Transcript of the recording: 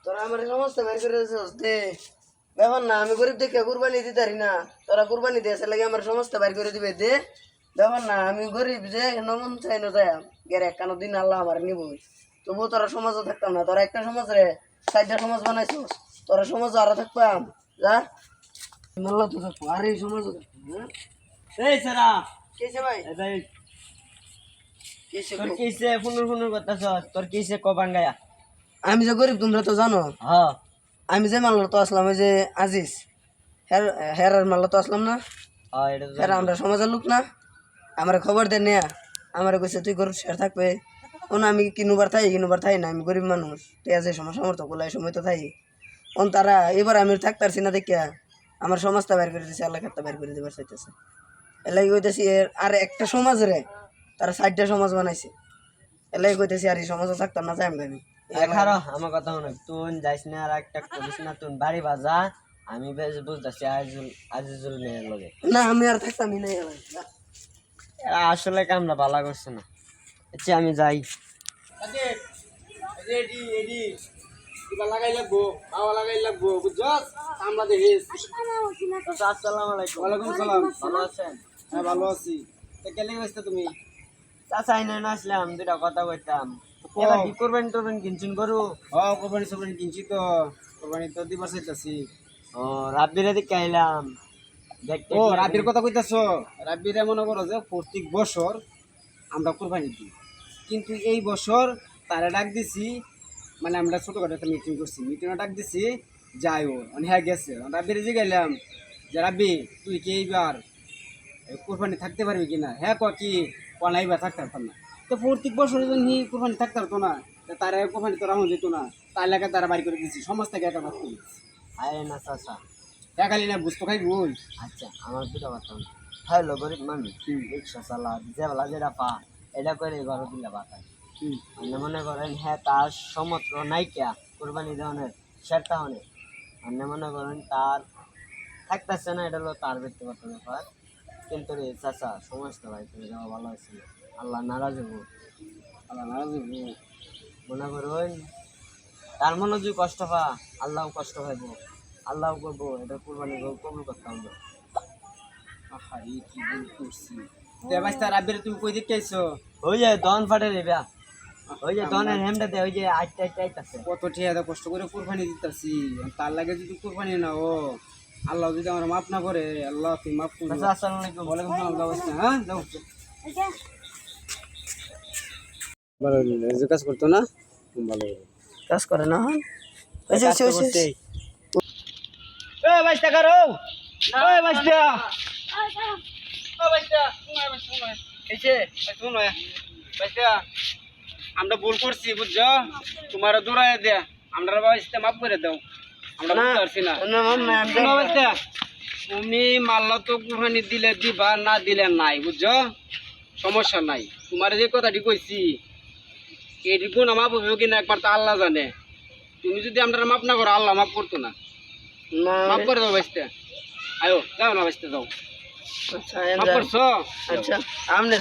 তোরা আমার সমস্ত বের করে দিছিস দে ব্যাপার না আমি গরিব দেখে কুরবানি দিতে পারি না তোরা কুরবানি দিয়েছে লাগে আমার সমস্ত বের করে দিবে দে ব্যাপার না আমি গরিব যে নমন চাই না যাই গেরে একখানো দিন আল্লাহ আমার নিব তবুও তোরা সমাজও থাকতাম না তোরা একটা সমাজ রে 4টা সমাজ বানাইছিস তোরা সমাজ আরো থাকতাম যা মাল্লা তো থাকবো আর এই সমাজও থাকতাম এই সারা কেছে ভাই এই কেছে তোর কিসে ফুনুর করতেছ তোর কিসে কবান গায়া আমি যে গরিব তোমরা তো জানো হ্যাঁ আমি যে মাল্লা তো আসলাম ওই যে আজিজ হেরার মাল্লা তো আসলাম না হ্যাঁ এটা তো হেরা আমরা সমাজের লোক না আমার খবর দেন নেয়া আমার কইছে তুই গরুর শেয়ার থাকবে ও না আমি কিনুবার থাই না আমি গরিব মানুষ ঠিক আছে সময় সামর্থ্য বলে সময় তো থাই অন তারা এবার আমি থাকতারছি না দেখিয়া আমার সমাজটা বের করে দিছে এলাকাটা বের করে দিবার চাইতেছে এলাই কইতেছি আর একটা সমাজ রে তারা 4টা সমাজ বানাইছে এলাই কইতেছি আর এই সমাজও থাকতাম না যাই আমি খারো আমার কথা মনে তুই যাইস না আর একটা করিস না তুই বাড়ি বাজা আমি বেশ বুঝতেছি আজিজুল মেয়ের লগে না আমি আর থাকতামই না এরা আসলে কামরা ভালো করছে না আচ্ছা আমি যাই আসসালামু আলাইকুম ওয়ালাইকুম সালাম। ভালো আছেন হ্যাঁ ভালো আছি কেলে গেছো তুমি? চাচা না আসলাম দুটা কথা কইতাম এবার কি করবেন টরবেন কিনছেন গরু কোরবানি সোরবানি কিনছি তো কোরবানি তো দিবার চাইতাছি। ও রাব্বিরে দিকে আইলাম দেখতে ও রাব্বির কথা কইতাছো? রাব্বিরে মনে করো যে প্রত্যেক বছর আমরা কোরবানি দিই, কিন্তু এই বছর তারা ডাক দিছি, মানে আমরা ছোটখাটো একটা মিটিং করছি, মিটিংয়ে ডাক দিছি যাই ও মানে হ্যাঁ গেছে। রাব্বিরে যে গেলাম যে রাব্বি তুই কি এইবার কোরবানি থাকতে পারবি কিনা? হ্যাঁ কি কনাইবা থাকতে পারতাম না। তো প্রত্যেক বছর যখন কোরবানি থাকতে পারতো না, তারা কোরবানি তো রাখা যেত না, তার এলাকায় তারা বাড়ি করে দিচ্ছি, সমাজ থেকে একটা ভাগ করে দিচ্ছি। আয় না চাচা দেখালি না বুঝতো খাই বই। আচ্ছা আমার দুটা কথা হ্যালো গরিব মানুষ রিক্সা চালা যেবেলা যেটা পা এটা করে ঘরে দিলে বাতায় মানে মনে করেন হ্যাঁ তার সমত্র নাইকিয়া কোরবানি দেওয়ানের সেরটা অনেক মানে মনে করেন তার থাকতেছে না এটা হলো তার ব্যক্তিগত ব্যাপার কিন্তু রে চাচা সমস্ত ভাই তুমি যাওয়া ভালো আছে আল্লাহ নারাজ হবো আল্লাহ নারাজ হইবো। মনে করুন তার মনে যদি কষ্ট পা আল্লাহ কষ্ট হইব আল্লাহ করবো এটা কোরবানি কবুল করতে হবে আহা এই কি ভুল করছি। দেবাস্তা রাব্বিরে তুমি কই দিকে আইছো? ওই যে দন ফাটে রে ব্যাস ওই যে দনের হেমটা দে ওই যে আটটা আইতাছে কত টিয়া কষ্ট করে কোরবানি দিতেছি, তার লাগে যদি কোরবানি না ও আল্লাহ যদি আমার মাফ না করে, আল্লাহ তুমি মাফ করো। চাচা আসসালামু আলাইকুম ওয়ালাইকুম সালাম। দেবাস্তা হ্যাঁ যাও ভালো যে কাজ করতো না ভালো কাজ করে না হন এ বাইস্তা করো ওই বাইস্তা ও বাইস্তা শুনো এসে শুনো বাইস্তা আমরা ভুল করছি বুঝছো, তোমার দৌড়ায় দেয়া আমরা বাইস্তা মাফ করে দাও, আমরা বুঝতে পারছি না। শোনো বাইস্তা, তুমি মাল্লা তো কুরবানি দিলে দিবা, না দিলে নাই, বুঝছো সমস্যা নাই। তোমার যে কথাটি কইছি এটি কোন মাপ হবে কিনা একবার তো আল্লাহ জানে। তুমি যদি আমরা মাপ না করো আল্লাহ মাফ করতো না। মাফ করে দাও বাইস্তা, আয়ো যাও না বাইস্তা যাও। আচ্ছা মাফ করছো? আচ্ছা আমনে